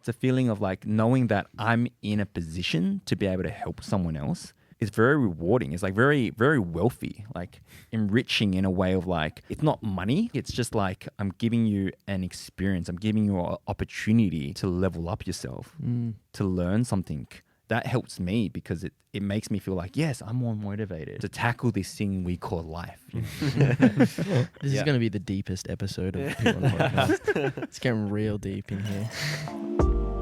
It's a feeling of like knowing that I'm in a position to be able to help someone else. It's very rewarding. It's like very, very wealthy, like enriching in a way of like, it's not money. It's just like, I'm giving you an experience. I'm giving you an opportunity to level up yourself, to learn something. That helps me because it makes me feel like, yes, I'm more motivated to tackle this thing we call life. You know? This is going to be the deepest episode of the People on Podcast. It's getting real deep in here.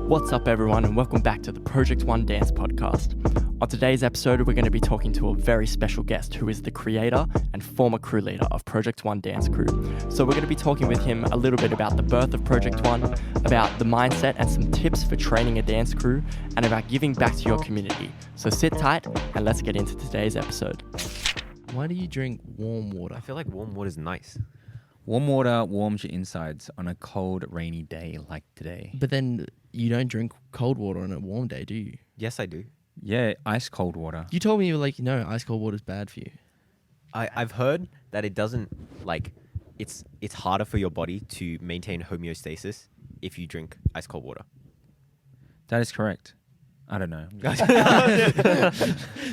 What's up, everyone, and welcome back to the Project One Dance Podcast. On today's episode, we're going to be talking to a very special guest who is the creator and former crew leader of Project One Dance Crew. So we're going to be talking with him a little bit about the birth of Project One, about the mindset and some tips for training a dance crew, and about giving back to your community. So sit tight and let's get into today's episode. Why do you drink warm water? I feel like warm water is nice. Warm water warms your insides on a cold, rainy day like today. But then you don't drink cold water on a warm day, do you? Yes, I do. Yeah, ice cold water. You told me you were like, no, ice cold water is bad for you. I've heard that it doesn't, like, it's harder for your body to maintain homeostasis if you drink ice cold water. That is correct. I don't know.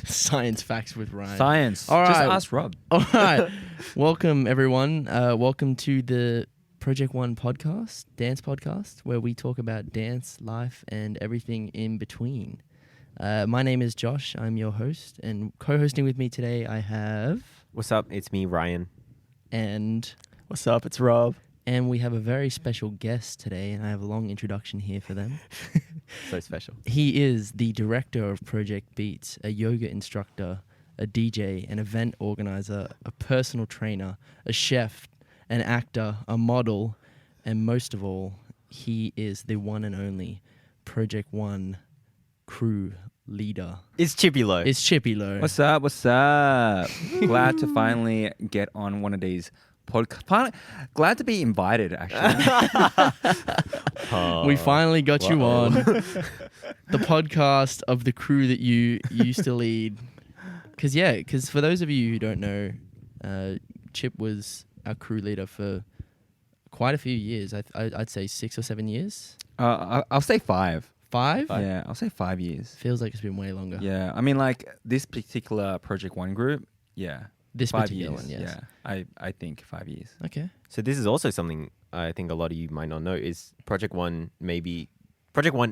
Science facts with Ryan. Science. All right. Just ask Rob. All right. Welcome, everyone. Welcome to the Project One podcast, dance podcast, where we talk about dance, life, and everything in between. My name is Josh. I'm your host, and co-hosting with me today I have... What's up? It's me, Ryan. And... What's up? It's Rob. And we have a very special guest today, and I have a long introduction here for them. So special. He is the director of Project Beats, a yoga instructor, a DJ, an event organizer, a personal trainer, a chef, an actor, a model, and most of all, he is the one and only Project One crew leader. It's Chippy Lo. It's Chippy Lo. What's up? What's up? Glad to finally get on one of these podcasts. Glad to be invited, actually. We finally got you on the podcast of the crew that you used to lead. Because for those of you who don't know, Chip was our crew leader for quite a few years. I'd say 6 or 7 years. I'll say 5. 5? Yeah, I'll say 5 years. Feels like it's been way longer. Yeah, I mean, like this particular Project One group, yeah. This 5 particular years, one, yes. Yeah, I think 5 years. Okay. So this is also something I think a lot of you might not know is Project One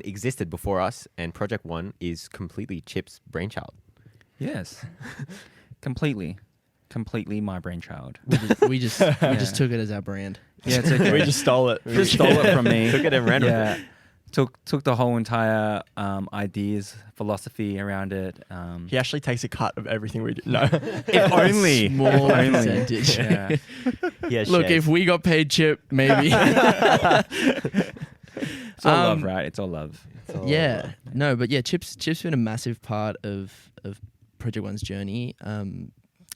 existed before us, and Project One is completely Chip's brainchild. Yes, completely my brainchild. We just took it as our brand. Yeah, it's okay. We just stole it. Just stole it from me. Took it and ran with Yeah, it. took the whole entire ideas, philosophy around it. He actually takes a cut of everything we do. No. If only. Small If only. percentage. Yeah. Yeah, Look, if we got paid, Chip, maybe. It's all love, right? It's all love. Yeah. No, but yeah, Chip's been a massive part of Project One's journey.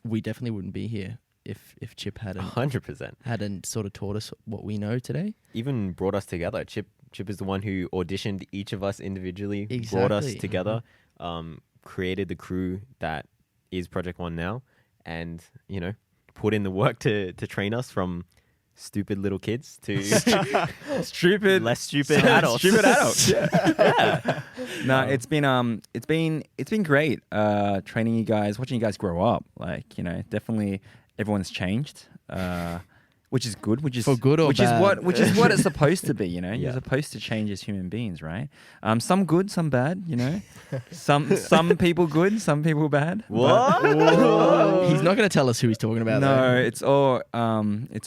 We definitely wouldn't be here if Chip hadn't 100%. sort of taught us what we know today. Even brought us together. Chip is the one who auditioned each of us individually, Exactly. brought us together, created the crew that is Project One now, and, you know, put in the work to train us from stupid little kids to Stupid, less stupid adults. Stupid adults. Yeah. No, it's been great. Training you guys, watching you guys grow up. Like, you know, definitely everyone's changed. Which is good, which is for good or bad. Which is what it's supposed to be, you know. Yeah. You're supposed to change as human beings, right? Some good, some bad, you know. Some people good, some people bad. What? He's not going to tell us who he's talking about. No, though. it's all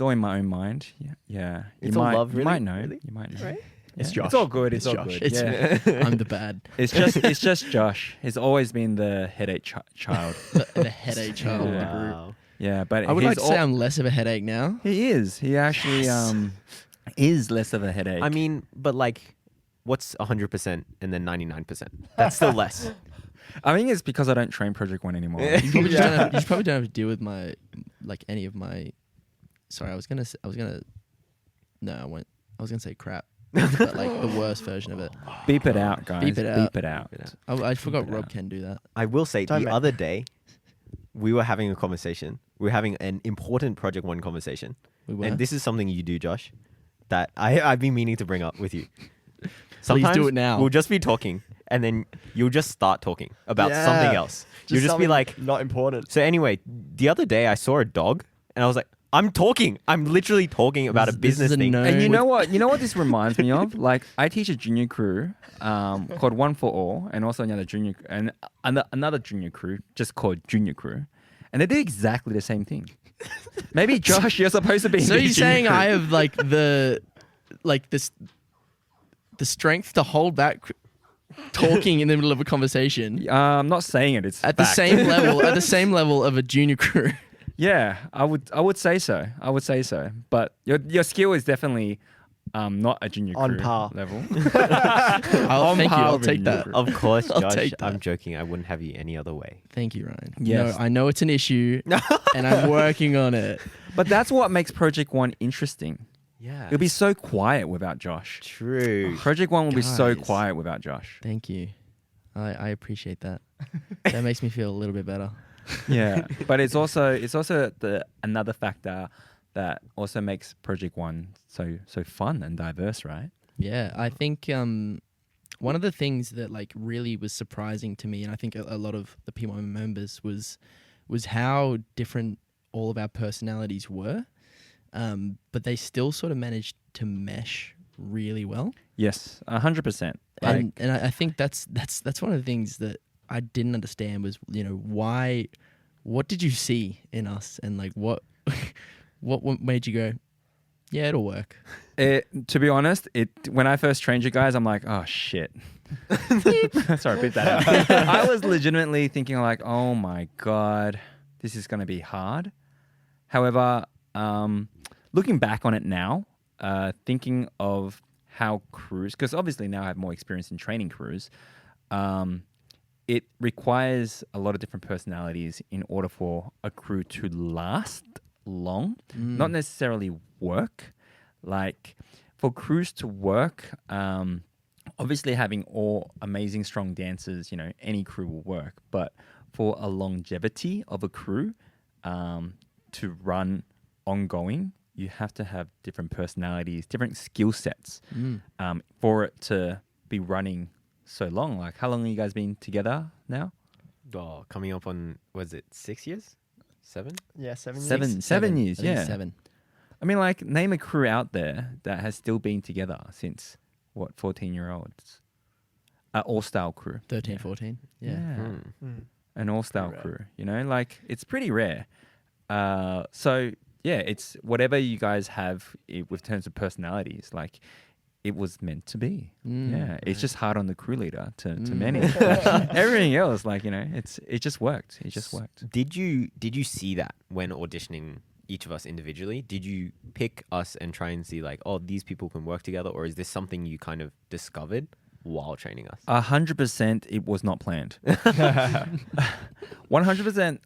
in my own mind. Yeah. It's all love, really? You might know. Really? You might know. Right? Yeah. It's Josh. It's all good. It's all Josh. good. It's Yeah. I'm the bad. It's just Josh. He's always been the headache child. The headache child of the group. Wow. Yeah, but I would he's like to say I'm less of a headache now. He is. He actually is less of a headache. I mean, but like, what's 100% and then 99%? That's still less. I think it's because I don't train Project One anymore. You probably, you probably don't have to deal with any of my. Sorry, I was gonna say crap, but like the worst version of it. Beep it out, guys. Beep it out. Beep it out. I forgot Beep it Rob out. can do that. I will say Don't the make- other day, we were having a conversation. We were having an important Project One conversation. We were. And this is something you do, Josh, that I've been meaning to bring up with you. Sometimes do it now. we'll just be talking, and then you'll just start talking about Yeah. something else. You'll just be something like, not important. so anyway, the other day I saw a dog, and I was like, I'm talking. I'm literally talking about a This is business a thing. no- And you know what? You know what this reminds me of? Like, I teach a junior crew called One for All, and also another junior junior crew just called Junior Crew, and they do exactly the same thing. Maybe Josh, you're supposed to be. So in the you're junior saying crew. I have like the strength to hold back talking in the middle of a conversation I'm not saying it. It's at the fact. same level of a junior crew. Yeah, I would say so. I would say so. But your skill is definitely not a junior On crew par. level. Thank you. I'll with take you. that. Of course, I'll Josh. take that. I'm joking. I wouldn't have you any other way. Thank you, Ryan. Yes. No, I know it's an issue, and I'm working on it. But that's what makes Project One interesting. Yeah. It'll be so quiet without Josh. true. Project One will be so Guys. quiet without Josh. Thank you. I appreciate that. That makes me feel a little bit better. Yeah, but it's also another factor that also makes Project One so fun and diverse, right? Yeah, I think one of the things that like really was surprising to me, and I think a lot of the P1 members was how different all of our personalities were, but they still sort of managed to mesh really well. Yes, 100%. And I think that's one of the things that I didn't understand was, you know, what did you see in us, and like what made you go, yeah, it'll work. To be honest, when I first trained you guys, I'm like, oh shit. Sorry, beat that out. I was legitimately thinking like, oh my God, this is going to be hard. However, looking back on it now, thinking of how crews, because obviously now I have more experience in training crews, it requires a lot of different personalities in order for a crew to last long, not necessarily work. Like for crews to work, obviously having all amazing, strong dancers, you know, any crew will work. But for a longevity of a crew to run ongoing, you have to have different personalities, different skill sets for it to be running so long. Like, how long have you guys been together now? Oh, coming up on, was it 6 years? 7? Yeah, 7 years. Seven years, I think yeah. 7. I mean, like, name a crew out there that has still been together since, 14-year-olds? All-style crew. 13, 14. Yeah. Mm. An all-style Pretty crew, you know? Like, it's pretty rare. So, yeah, it's whatever you guys have with terms of personalities, like, it was meant to be. Yeah, it's just hard on the crew leader to manage. Everything else, like, you know, it just worked. It just worked. Did you see that when auditioning each of us individually? Did you pick us and try and see like, oh, these people can work together, or is this something you kind of discovered while training us? 100% it was not planned. 100%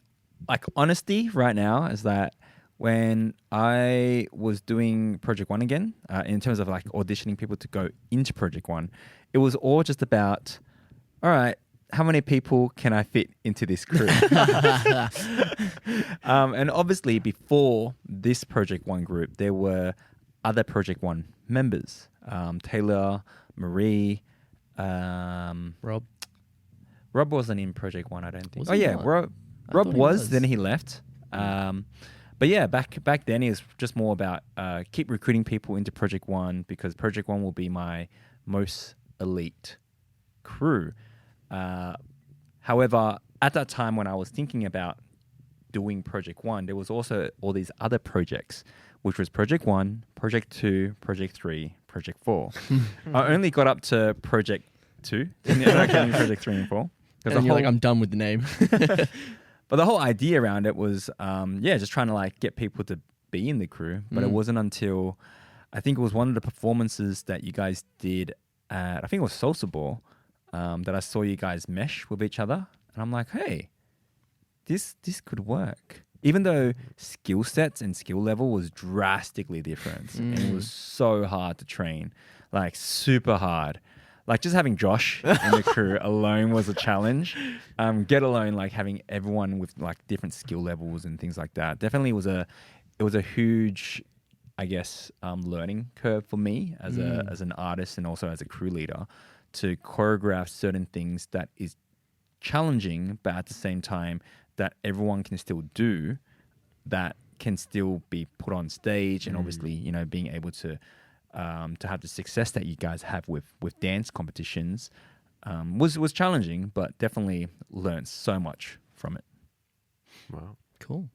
like honesty right now is that when I was doing Project One again, in terms of like auditioning people to go into Project One, it was all just about, all right, how many people can I fit into this crew? And obviously before this Project One group, there were other Project One members, Taylor, Marie, Rob. Rob wasn't in Project One, I don't think. Was Oh he yeah, not? Rob thought he was, was. then he left. But yeah, back then it was just more about keep recruiting people into Project One because Project One will be my most elite crew. However, at that time when I was thinking about doing Project One, there was also all these other projects, which was Project One, Project 2, Project 3, Project 4. I only got up to Project 2, not counting Project 3 and 4. And you're like, I'm done with the name. But the whole idea around it was, just trying to like get people to be in the crew. But it wasn't until, I think it was one of the performances that you guys did at, I think it was Salsa Ball, that I saw you guys mesh with each other. And I'm like, hey, this could work. Even though skill sets and skill level was drastically different. And it was so hard to train, like super hard. Like just having Josh in the crew alone was a challenge. Get alone, like having everyone with like different skill levels and things like that. Definitely it was a huge I guess, learning curve for me as an artist and also as a crew leader to choreograph certain things that is challenging, but at the same time that everyone can still do, that can still be put on stage, and obviously, you know, being able to have the success that you guys have with dance competitions was challenging, but definitely learned so much from it. Wow. Cool.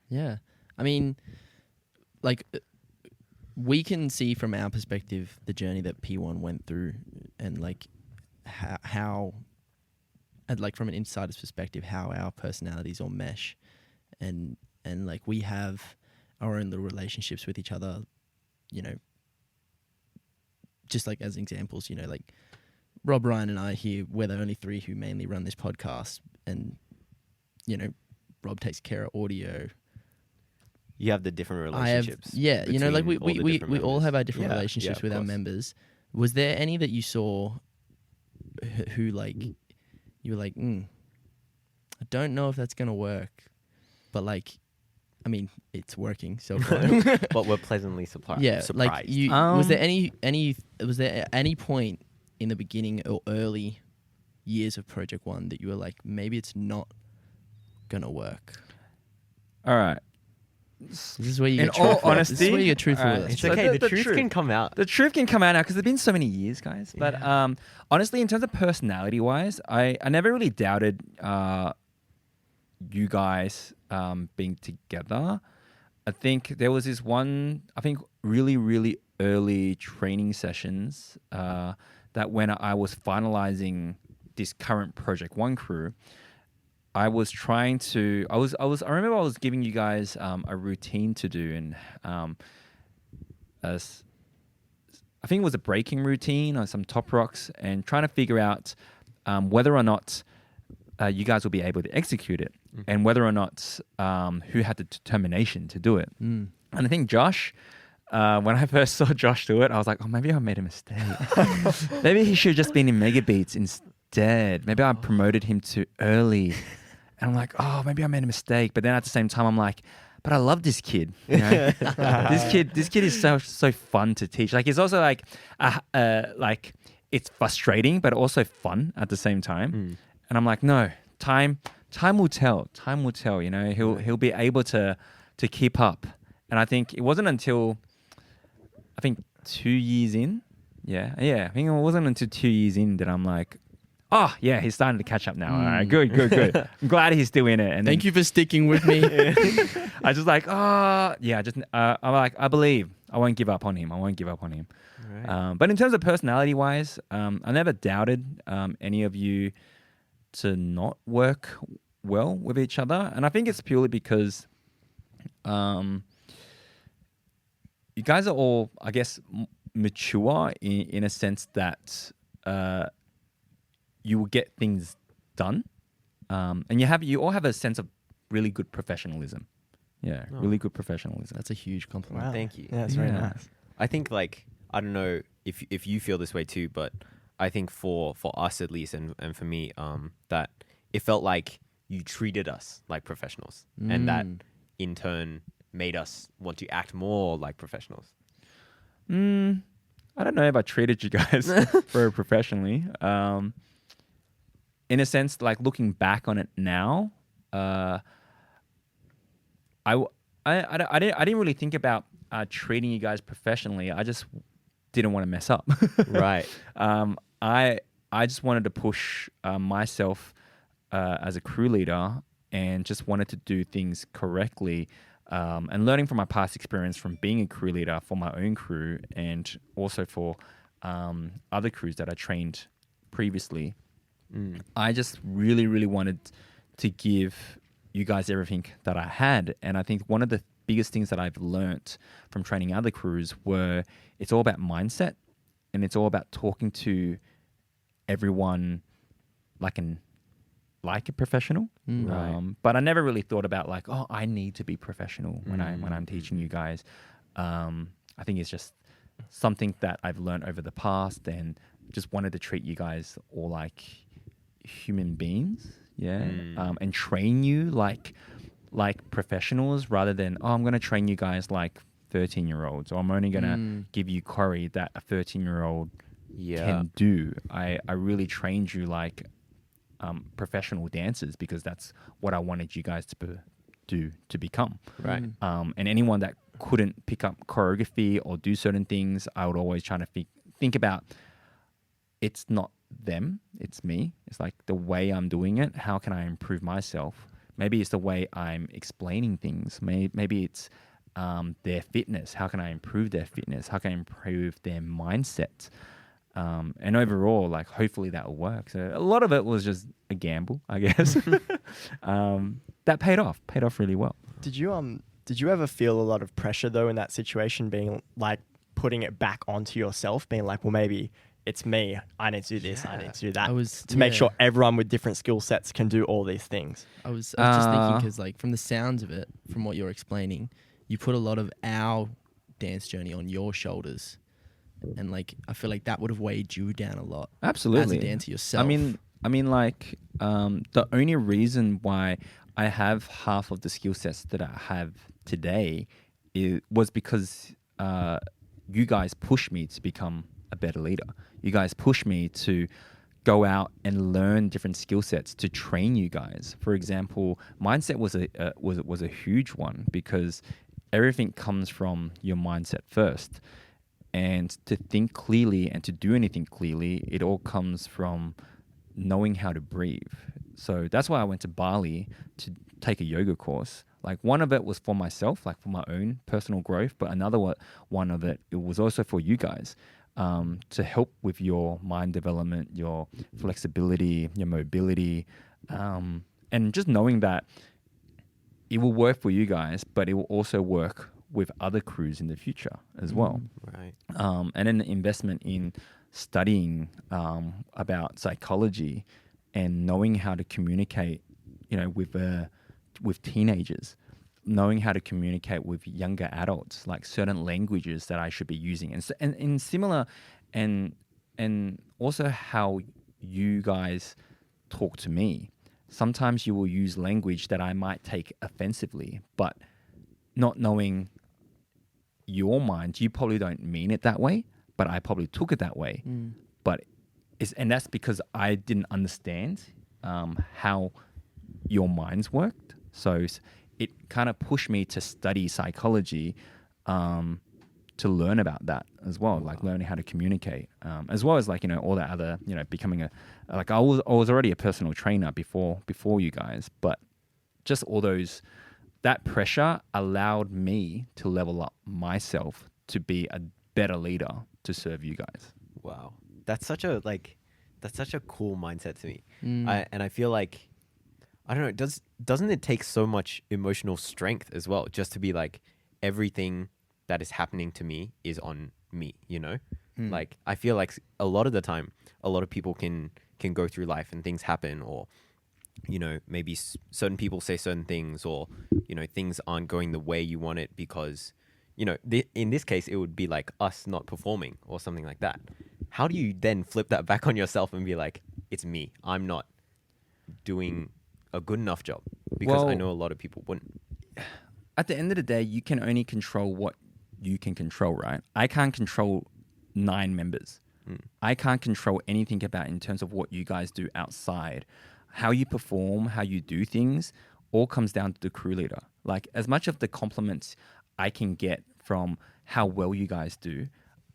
Yeah. I mean, like, we can see from our perspective the journey that P1 went through, and like how and like from an insider's perspective, how our personalities all mesh, and like we have our own little relationships with each other, you know, just like as examples, you know, like Rob, Ryan and I here, we're the only three who mainly run this podcast, and, you know, Rob takes care of audio. You have the different I have, relationships. yeah, you know, like we all have our different Yeah, relationships yeah, with of our course. members. Was there any that you saw who like, you were like, I don't know if that's going to work, but like, I mean, it's working so far. But we're pleasantly surprised. Yeah, surprised. like you, was there any point in the beginning or early years of Project One that you were like, maybe it's not gonna work? All right. This is where you In get all truthful. This is honesty, where you get truthful with us. It's So okay. the The truth truth. can come out. The truth can come out now because there've been so many years, guys. But honestly, in terms of personality-wise, I never really doubted you guys being together. I think there was this one, really, really early training sessions that when I was finalizing this current Project One crew, I was trying to, I remember I was giving you guys a routine to do, and I think it was a breaking routine on some top rocks, and trying to figure out whether or not you guys will be able to execute it, and whether or not who had the determination to do it. And I think Josh, when I first saw Josh do it, I was like, oh, maybe I made a mistake. Maybe he should have just been in Mega Beats instead. Maybe I promoted him too early. And I'm like, oh, maybe I made a mistake. But then at the same time, I'm like, but I love this kid. You know? This kid is so fun to teach. Like, it's also like it's frustrating, but also fun at the same time. And I'm like, no, time will tell. Time will tell. You know, he'll be able to keep up. And I think it wasn't until 2 years in. Yeah. I think it wasn't until 2 years in that I'm like, oh, yeah, he's starting to catch up now. All right, good. I'm glad he's still in it. And Thank you for sticking with me. I just like, I'm like, I believe. I won't give up on him. Right. But in terms of personality-wise, I never doubted any of you to not work well with each other. And I think it's purely because you guys are all, I guess, mature in a sense that you will get things done, and you all have a sense of really good professionalism. Yeah, really good professionalism. That's a huge compliment. Wow. Thank you. Yeah, that's very Yeah. nice. I think, like, I don't know if you feel this way too, but I think for us at least, and for me, that it felt like you treated us like professionals, and that in turn made us want to act more like professionals. I don't know if I treated you guys very professionally. In a sense, like looking back on it now, I didn't really think about treating you guys professionally. I just didn't want to mess up. Right. I just wanted to push myself as a crew leader, and just wanted to do things correctly. And learning from my past experience from being a crew leader for my own crew, and also for other crews that I trained previously, I just really, really wanted to give you guys everything that I had. And I think one of the biggest things that I've learnt from training other crews were it's all about mindset, and it's all about talking to everyone like a professional. Right. But I never really thought about like, oh, I need to be professional when I'm teaching you guys. I think it's just something that I've learned over the past, and just wanted to treat you guys all like human beings, and train you like professionals, rather than, oh, I'm going to train you guys like 13-year-olds, or I'm only going to give you choreo that a 13-year-old can do. I really trained you like professional dancers because that's what I wanted you guys to become. Right. And anyone that couldn't pick up choreography or do certain things, I would always try to think about, it's not them, it's me. It's like the way I'm doing it. How can I improve myself? Maybe it's the way I'm explaining things. Maybe it's their fitness. How can I improve their fitness? How can I improve their mindset? And overall, like, hopefully that will work. So a lot of it was just a gamble, I guess. That paid off really well. Did you ever feel a lot of pressure though in that situation, being like putting it back onto yourself, being like, well, maybe it's me. I need to do this. I need to do that. To make sure everyone with different skill sets can do all these things. I was just thinking, because like from the sounds of it, from what you're explaining, you put a lot of our dance journey on your shoulders, and like I feel like that would have weighed you down a lot. Absolutely, as a dancer yourself. I mean, like the only reason why I have half of the skill sets that I have today was because you guys pushed me to become a better leader. You guys pushed me to go out and learn different skill sets to train you guys. For example, mindset was a huge one because everything comes from your mindset first. And to think clearly and to do anything clearly, it all comes from knowing how to breathe. So that's why I went to Bali to take a yoga course. Like, one of it was for myself, like for my own personal growth, but another one of it was also for you guys, to help with your mind development, your flexibility, your mobility, and just knowing that it will work for you guys, but it will also work with other crews in the future as well. Right. And then the investment in studying about psychology and knowing how to communicate, with teenagers, knowing how to communicate with younger adults, like certain languages that I should be using, and similar, and also how you guys talk to me. Sometimes you will use language that I might take offensively, but not knowing your mind, you probably don't mean it that way, but I probably took it that way. And that's because I didn't understand how your minds worked. So it kind of pushed me to study psychology, to learn about that as well, like learning how to communicate, as well as like, all that other, becoming I was already a personal trainer before you guys, but just all that pressure allowed me to level up myself to be a better leader to serve you guys. Wow. That's such a cool mindset to me. And I feel like, I don't know, doesn't it take so much emotional strength as well, just to be like, everything that is happening to me is on me, Like, I feel like a lot of the time, a lot of people can go through life and things happen, or, maybe certain people say certain things, or, things aren't going the way you want it because, in this case, it would be like us not performing or something like that. How do you then flip that back on yourself and be like, it's me, I'm not doing a good enough job? Because I know a lot of people wouldn't. At the end of the day, you can only control what you can control, right? I can't control 9 members. I can't control anything about in terms of what you guys do outside. How you perform, how you do things, all comes down to the crew leader. Like, as much of the compliments I can get from how well you guys do,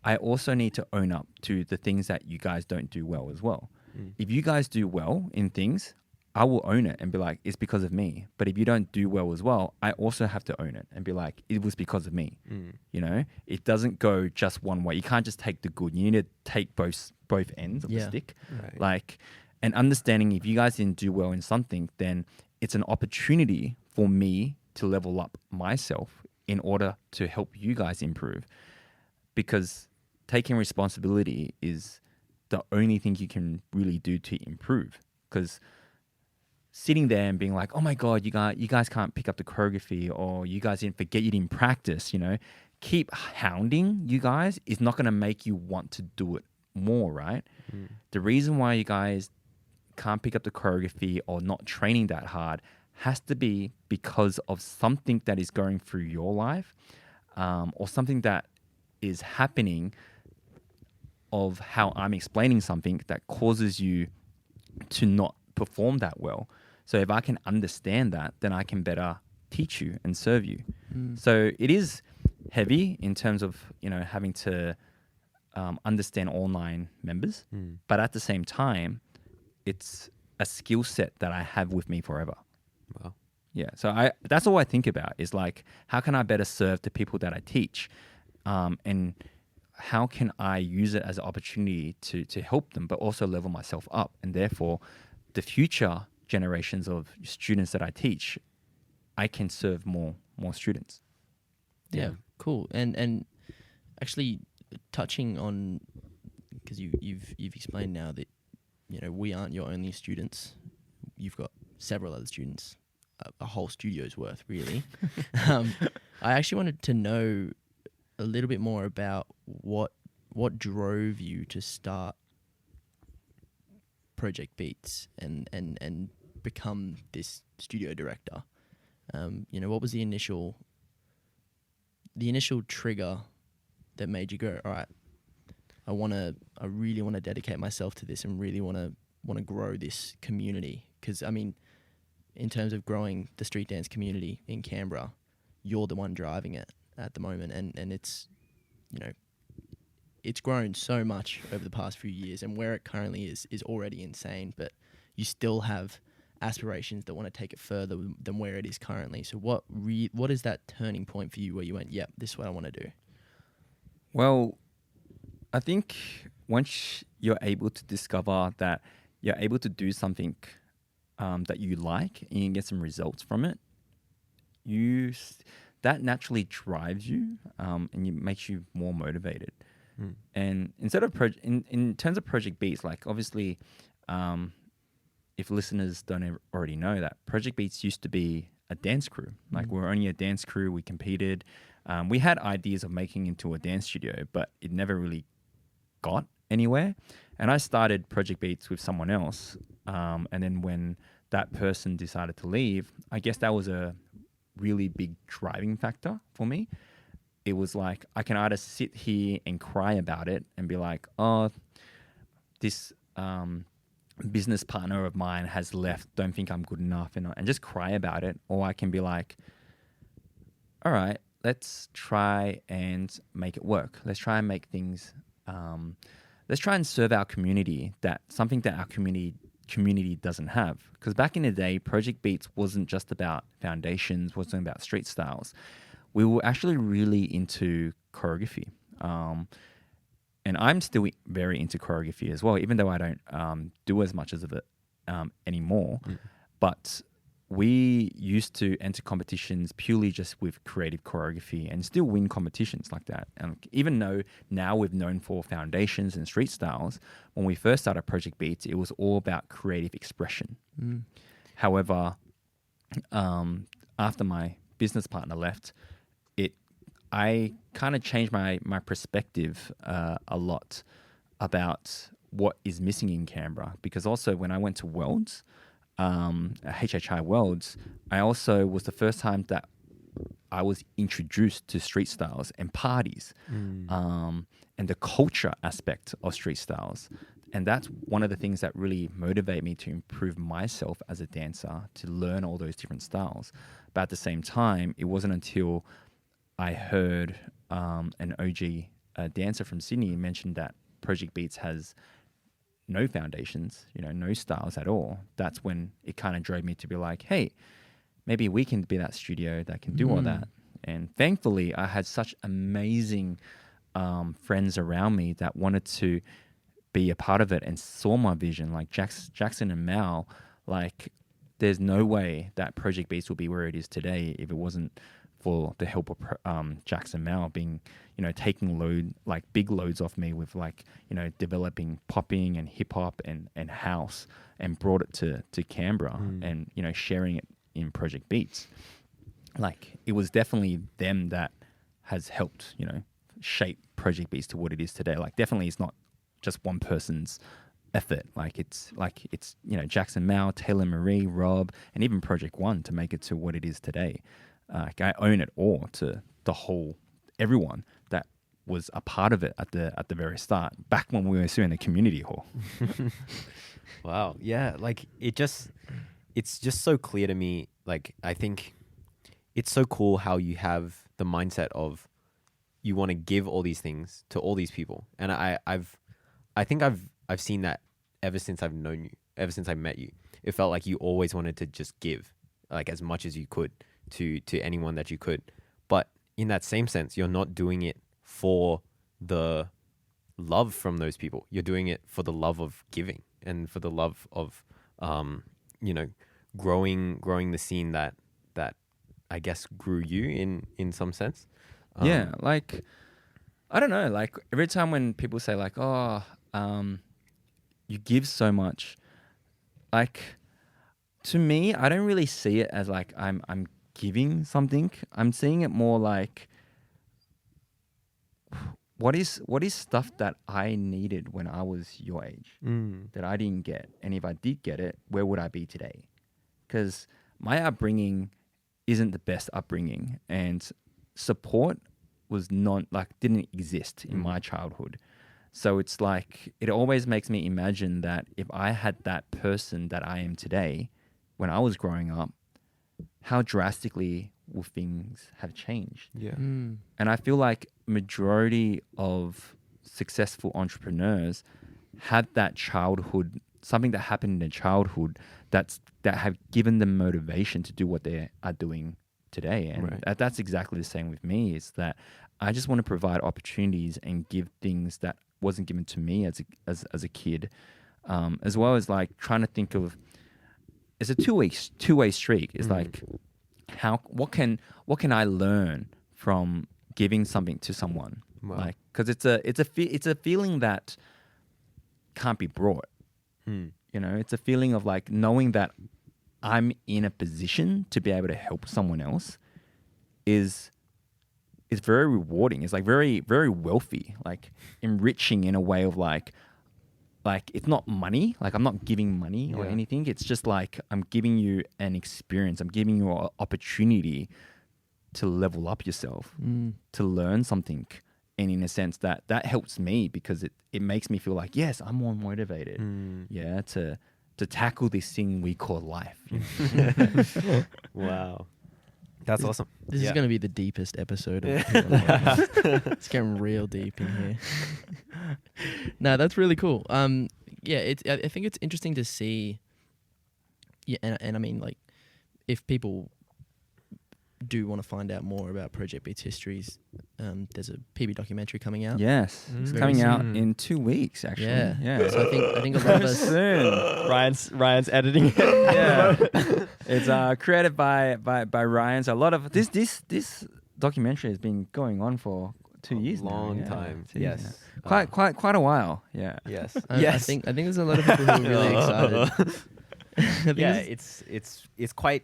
I also need to own up to the things that you guys don't do well as well. If you guys do well in things, I will own it and be like, it's because of me. But if you don't do well as well, I also have to own it and be like, it was because of me. It doesn't go just one way. You can't just take the good. You need to take both ends of the stick. Right. Like, and understanding if you guys didn't do well in something, then it's an opportunity for me to level up myself in order to help you guys improve. Because taking responsibility is the only thing you can really do to improve. Because sitting there and being like, oh my God, you guys can't pick up the choreography, or you guys didn't forget, you didn't practice, keep hounding you guys is not going to make you want to do it more, right? The reason why you guys can't pick up the choreography or not training that hard has to be because of something that is going through your life, or something that is happening of how I'm explaining something that causes you to not perform that well. So if I can understand that, then I can better teach you and serve you. So it is heavy in terms of, having to understand all 9 members, but at the same time, it's a skill set that I have with me forever. Wow. Yeah. So that's all I think about is like, how can I better serve the people that I teach? And how can I use it as an opportunity to help them, but also level myself up? And therefore, the future generations of students that I teach, I can serve more students. Yeah, cool. And actually touching on, because you've explained now that we aren't your only students. You've got several other students, a whole studio's worth, really. I actually wanted to know a little bit more about what drove you to start Project Beats and become this studio director. What was the initial trigger that made you go, all right, I really want to dedicate myself to this and really want to grow this community? Because in terms of growing the street dance community in Canberra, you're the one driving it at the moment, and it's it's grown so much over the past few years, and where it currently is already insane, but you still have aspirations that want to take it further than where it is currently. So what is that turning point for you where you went, yep, this is what I want to do? Well, I think once you're able to discover that you're able to do something that you like and you can get some results from it, that naturally drives you and it makes you more motivated. And instead of in terms of Project Beats, like obviously, if listeners don't already know that Project Beats used to be a dance crew. Like we were only a dance crew. We competed. We had ideas of making into a dance studio, but it never really got anywhere. And I started Project Beats with someone else. And then when that person decided to leave, I guess that was a really big driving factor for me. It was like, I can either sit here and cry about it and be like, oh, this business partner of mine has left, don't think I'm good enough, and just cry about it. Or I can be like, all right, let's try and make it work. Let's try and make things, let's try and serve our community, something that our community doesn't have. Because back in the day, Project Beats wasn't just about foundations, wasn't about street styles. We were actually really into choreography. And I'm still very into choreography as well, even though I don't do as much of it anymore. But we used to enter competitions purely just with creative choreography and still win competitions like that. And even though now we're known for foundations and street styles, when we first started Project Beats, it was all about creative expression. However, after my business partner left, I kind of changed my perspective a lot about what is missing in Canberra. Because also when I went to Worlds, HHI Worlds, I also was the first time that I was introduced to street styles and parties and the culture aspect of street styles. And that's one of the things that really motivated me to improve myself as a dancer, to learn all those different styles. But at the same time, it wasn't until I heard an OG dancer from Sydney mention that Project Beats has no foundations, no styles at all. That's when it kind of drove me to be like, hey, maybe we can be that studio that can do all that. And thankfully, I had such amazing friends around me that wanted to be a part of it and saw my vision, like Jackson and Mal. Like, there's no way that Project Beats would be where it is today if it wasn't for the help of Jackson Mal being, taking big loads off me with developing popping and hip hop and house, and brought it to Canberra and, sharing it in Project Beats. Like, it was definitely them that has helped, shape Project Beats to what it is today. Like, definitely it's not just one person's effort. It's Jackson Mal, Taylor Marie, Rob, and even Project One to make it to what it is today. I own it all to the whole everyone that was a part of it at the very start, back when we were still in the community hall. Wow. Yeah. Like it's just so clear to me. Like, I think it's so cool how you have the mindset of you want to give all these things to all these people. And I think I've seen that ever since I've known you, ever since I met you. It felt like you always wanted to just give like as much as you could to anyone that you could. But in that same sense, you're not doing it for the love from those people. You're doing it for the love of giving and for the love of, growing the scene that I guess grew you in some sense. Yeah, like, I don't know, like every time when people say like, oh, you give so much, like, to me, I don't really see it as like I'm giving something. I'm seeing it more like, what is stuff that I needed when I was your age that I didn't get? And if I did get it, where would I be today? Because my upbringing isn't the best upbringing, and support was didn't exist in my childhood. So it's like, it always makes me imagine that if I had that person that I am today when I was growing up, how drastically will things have changed? Yeah. And I feel like majority of successful entrepreneurs had that childhood, something that happened in their childhood that have given them motivation to do what they are doing today. And that's exactly the same with me, is that I just want to provide opportunities and give things that wasn't given to me as a kid, as well as like trying to think of, it's a two-way streak. It's like, what can I learn from giving something to someone? Wow. Like, because it's a feeling that can't be brought. You know, it's a feeling of like knowing that I'm in a position to be able to help someone else is very rewarding. It's like very, very wealthy, like enriching in a way of like it's not money. Like, I'm not giving money or anything. It's just like, I'm giving you an experience. I'm giving you an opportunity to level up yourself, to learn something. And in a sense that helps me, because it makes me feel like, yes, I'm more motivated. To tackle this thing we call life. You know? Wow. That's awesome. This is going to be the deepest episode of It's getting real deep in here. No, that's really cool. I think it's interesting to see. Yeah, and I mean, like, if people do want to find out more about Project Beats histories, there's a PB documentary coming out. Yes, it's coming out in 2 weeks, actually. Yeah. So I think a lot of us soon. Ryan's editing it. Yeah, it's created by Ryan. So a lot of this documentary has been going on for 2 years now. Long time. Yes. Quite a while. Yeah. Yes. I think there's a lot of people who are really excited. Yeah, it's quite.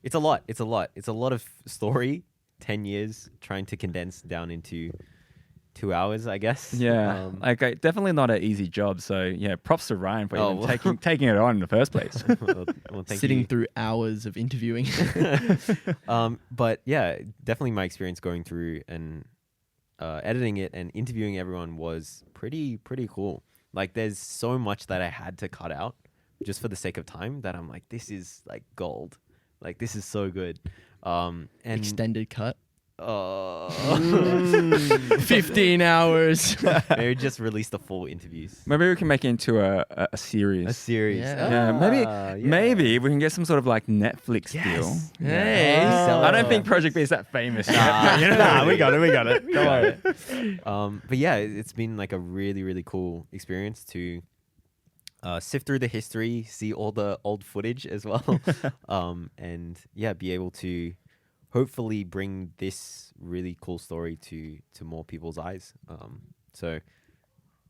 It's a lot. It's a lot of story. 10 years trying to condense down into 2 hours, I guess. Yeah, definitely not an easy job. So yeah, props to Ryan for even taking it on in the first place. well, Sitting through hours of interviewing. But yeah, definitely my experience going through and editing it and interviewing everyone was pretty cool. Like, there's so much that I had to cut out just for the sake of time that I'm like, this is like gold. Like, this is so good. And extended cut. 15 hours. Maybe just release the full interviews. Maybe we can make it into a series. A series. Yeah, maybe we can get some sort of like Netflix deal. Hey. I don't think Project B is that famous. We got it. Don't worry. But yeah, it's been like a really cool experience to sift through the history, see all the old footage as well, and yeah, be able to hopefully bring this really cool story to more people's eyes. So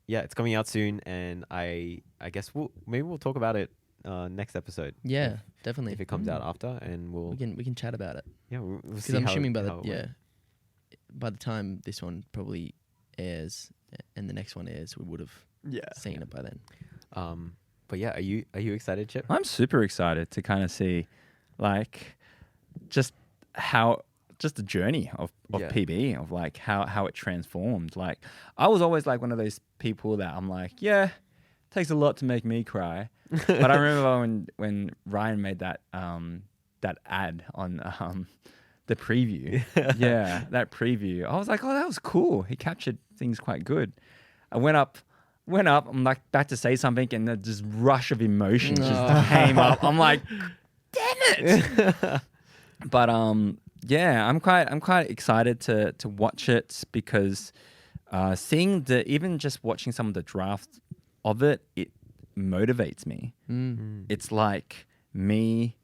yeah, it's coming out soon, and I guess we'll talk about it next episode. Yeah, definitely. If it comes out after, and we can chat about it. Yeah, we'll see. Because I'm assuming by the time this one probably airs and the next one airs, we would have seen it by then. But yeah, are you excited, Chip? I'm super excited to kind of see, like, just how just the journey of Yeah. PB, of like how it transformed. Like I was always like one of those people that I'm like, yeah, it takes a lot to make me cry. But I remember when Ryan made that ad on the preview. Yeah, that preview. I was like, oh, that was cool. He captured things quite good. I went up. I'm like about to say something, and the just rush of emotion just came up. I'm like, damn it! But yeah, I'm quite excited to watch it because seeing even just watching some of the drafts of it motivates me. It's like me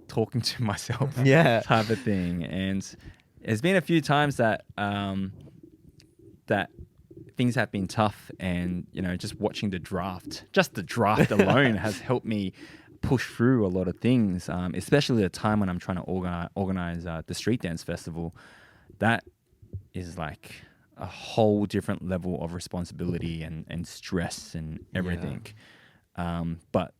talking to myself, type of thing. And there's been a few times that that things have been tough, and just watching the draft alone has helped me push through a lot of things, especially at a time when I'm trying to organize the Street Dance Festival. That is like a whole different level of responsibility and stress and everything. But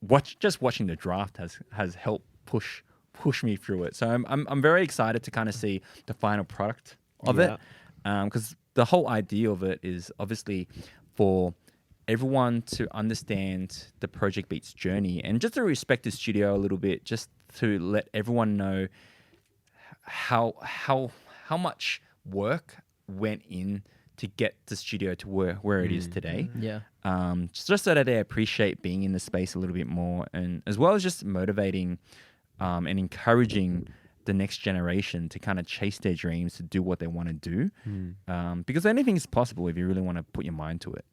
watching the draft has helped push me through it. So I'm very excited to kind of see the final product of it, because the whole idea of it is obviously for everyone to understand the Project Beats journey and just to respect the studio a little bit, just to let everyone know how much work went in to get the studio to where it is today. Yeah. Just so that they appreciate being in the space a little bit more, and as well as just motivating and encouraging the next generation to kind of chase their dreams, to do what they want to do. Because anything is possible if you really want to put your mind to it.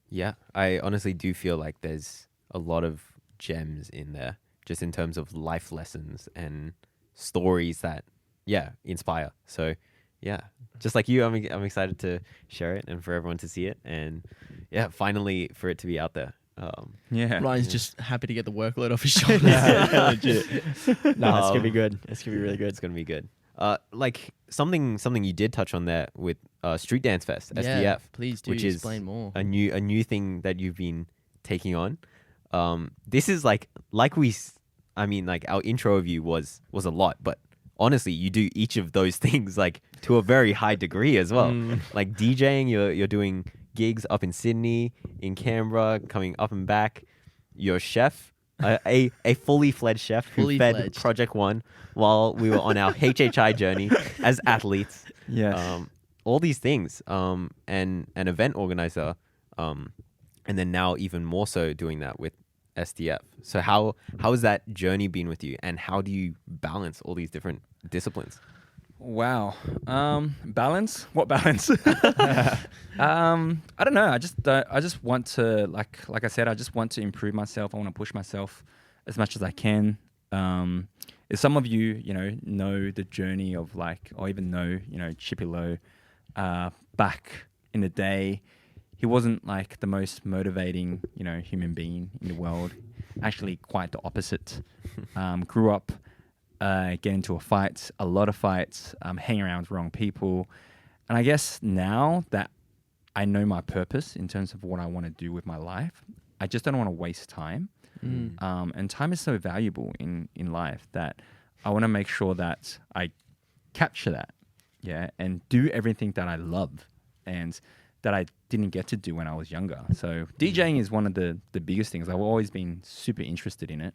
Yeah, I honestly do feel like there's a lot of gems in there, just in terms of life lessons and stories that, inspire. So, yeah, just like you, I'm excited to share it and for everyone to see it, and finally for it to be out there. Ryan's just happy to get the workload off his shoulders. Legit. No, it's gonna be good. It's gonna be really good. It's gonna be good. Like something you did touch on there with Street Dance Fest, SDF. Please do which explain is more. A new thing that you've been taking on. This is like our intro of you was a lot, but honestly, you do each of those things like to a very high degree as well. Like DJing, you're doing gigs up in Sydney, in Canberra, coming up and back. You're a chef, a fully fledged chef who fed Project One while we were on our HHI journey as athletes. Yes. All these things, and an event organizer, and then now even more so doing that with SDF. So how has that journey been with you, and how do you balance all these different disciplines? Wow. Balance? What balance? I don't know. I just want to, like I said, I just want to improve myself. I want to push myself as much as I can. If some of you, know the journey of or even know, Chippy Lo, back in the day, he wasn't like the most motivating, human being in the world. Actually, quite the opposite. Grew up, get into a lot of fights, hang around with wrong people. And I guess now that I know my purpose in terms of what I want to do with my life, I just don't want to waste time. And time is so valuable in life that I want to make sure that I capture that, and do everything that I love and that I didn't get to do when I was younger. So DJing is one of the biggest things. I've always been super interested in it.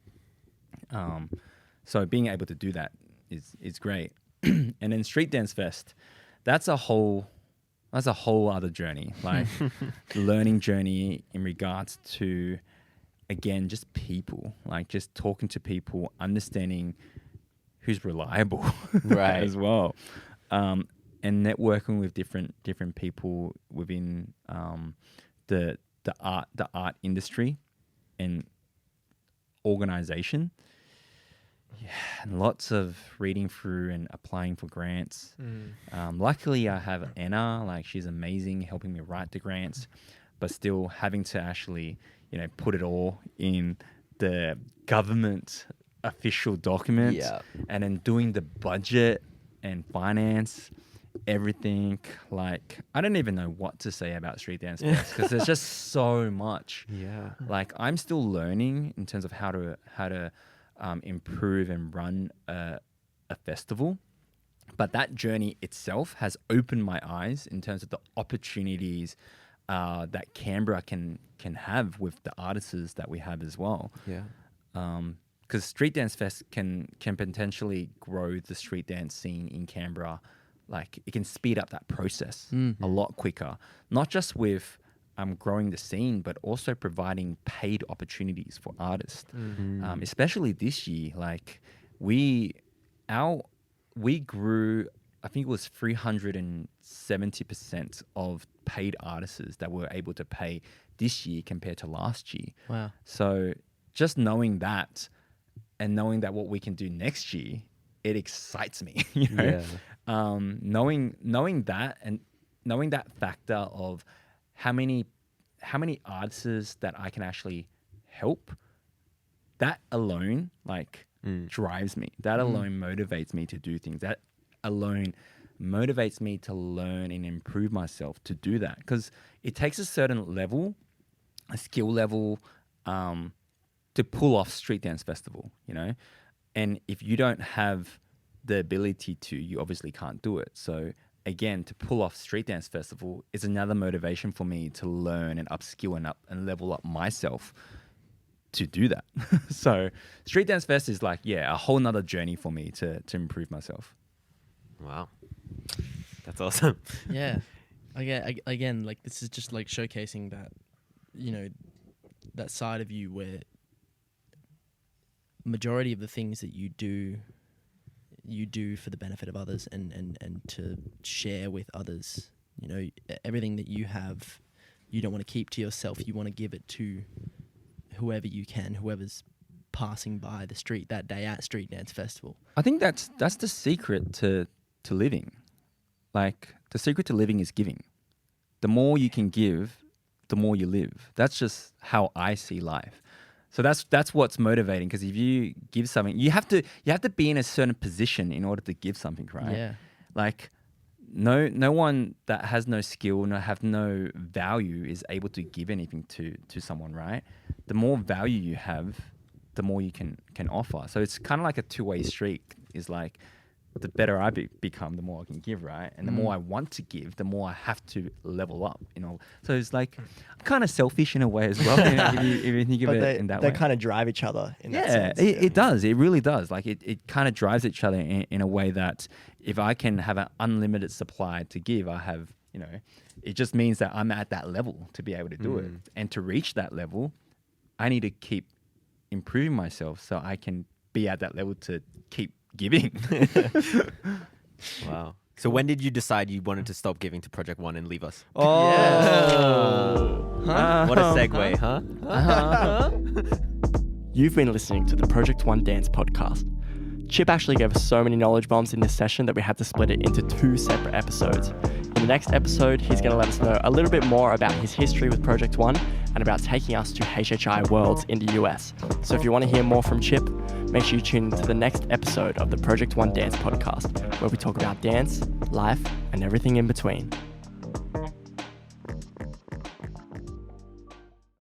So being able to do that is great. And then Street Dance Fest, that's a whole other journey, like learning journey in regards to, again, just people, like just talking to people, understanding who's reliable, right, as well, and networking with different people within the art industry and organization. Yeah, and lots of reading through and applying for grants. Luckily, I have Anna. Like, she's amazing, helping me write the grants, but still having to actually, put it all in the government official documents, and then doing the budget and finance, everything. Like, I don't even know what to say about Street Dance Fest because there's just so much. Like, I'm still learning in terms of how to improve and run a festival. But that journey itself has opened my eyes in terms of the opportunities that Canberra can have with the artists that we have as well. Yeah. Because Street Dance Fest can potentially grow the street dance scene in Canberra. Like, it can speed up that process a lot quicker. Not just with growing the scene, but also providing paid opportunities for artists. Especially this year, like we grew, I think it was 370% of paid artists that were able to pay this year compared to last year. Wow. So just knowing that and knowing that what we can do next year, it excites me, you know? Yeah. Knowing that and knowing that factor of how many artists that I can actually help, that alone drives me. That alone motivates me to do things. That alone motivates me to learn and improve myself to do that, because it takes a certain level, a skill level, to pull off Street Dance Festival, you know? And if you don't have the ability to, you obviously can't do it. So again, to pull off Street Dance Festival is another motivation for me to learn and upskill and level up myself to do that. So Street Dance Fest is like, a whole nother journey for me to improve myself. Wow. That's awesome. Yeah. Again, like, this is just like showcasing that, you know, that side of you where majority of the things that you do for the benefit of others and to share with others. You know, everything that you have, you don't want to keep to yourself. You want to give it to whoever you can, whoever's passing by the street that day at Street Dance Festival. I think that's the secret to living. Like, the secret to living is giving. The more you can give, the more you live. That's just how I see life. So that's what's motivating, because if you give something, you have to be in a certain position in order to give something, right? Yeah. Like, no one that has no skill, have no value is able to give anything to someone, right? The more value you have, the more you can offer. So it's kind of like a two-way street. Is like, the better I become, the more I can give, right? And the more I want to give, the more I have to level up, you know? So it's like, I'm kind of selfish in a way as well, if you think of it in that way. They kind of drive each other in that sense. It does. It really does. Like, it kind of drives each other in a way that if I can have an unlimited supply to give, I have, you know, it just means that I'm at that level to be able to do it. And to reach that level, I need to keep improving myself so I can be at that level to keep giving. Wow. So when did you decide you wanted to stop giving to Project One and leave us? Oh. Huh? What a segue, huh? You've been listening to the Project One Dance podcast. Chip actually gave us so many knowledge bombs in this session that we had to split it into 2 separate episodes. In the next episode, he's going to let us know a little bit more about his history with Project One and about taking us to HHI Worlds in the US. So if you want to hear more from Chip, make sure you tune into the next episode of the Project One Dance podcast, where we talk about dance, life, and everything in between.